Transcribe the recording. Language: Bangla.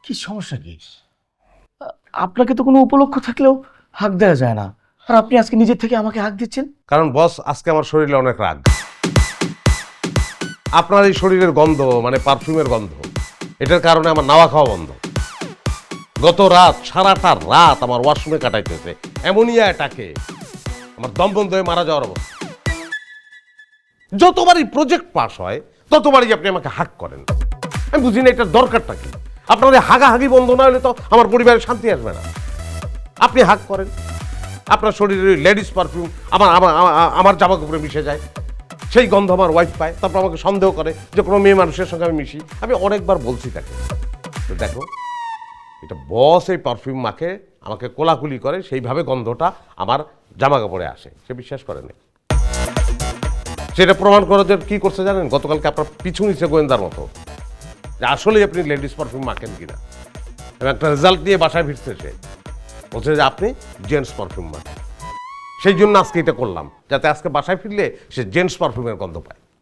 কি সমস্যা কি? আপনাকে তো কোনো উপলক্ষ থাকলেও হাঁক দেওয়া যায় না, আর আপনি আজকে নিজের থেকে আমাকে হাঁক দিচ্ছেন। কারণ বস, আজকে আমার শরীরে অনেক রাগ। আপনার এই শরীরের গন্ধ, মানে পারফিউমের গন্ধ, এটার কারণে আমার নাওয়া খাওয়া বন্ধ। গত রাত, সারাটা রাত আমার ওয়াশরুমে কাটাইতেছে অ্যামোনিয়া অ্যাটাকে, আমার দম বন্ধ হয়ে মারা যাওয়ার অবস্থা। যতবারই প্রজেক্ট পাস হয় ততবারই আপনি আমাকে হাক করেন। আমি বুঝি না এটার দরকারটা কি। আপনার এই হাগাহাগি বন্ধ না হলে তো আমার পরিবারের শান্তি আসবে না। আপনি হাক করেন, আপনার শরীরের ওই লেডিস পারফিউম আমার আমার আমার জামা কাপড়ে মিশে যায়, সেই গন্ধ আমার ওয়াইফ পায়, তারপর আমাকে সন্দেহ করে যে কোনো মেয়ে মানুষের সঙ্গে আমি মিশি। আমি অনেকবার বলছি তাকে, তো দেখো এটা বস এই পারফিউম মাখে আমাকে কোলাকুলি করে, সেইভাবে গন্ধটা আমার জামা কাপড়ে আসে। সে বিশ্বাস করে না। সেটা প্রমাণ করার জন্য কী করছে জানেন? গতকালকে আপনার পিছু নিচ্ছে গোয়েন্দার মতো, যে আসলেই আপনি লেডিস পারফিউম মাখেন কিনা। এবং একটা রেজাল্ট নিয়ে বাসায় ফিরছে, সে বলছে যে আপনি জেন্টস পারফিউম মাখেন। সেই জন্য আজকে এটা করলাম, যাতে আজকে বাসায় ফিরলে সে জেন্টস পারফিউমের গন্ধ পায়।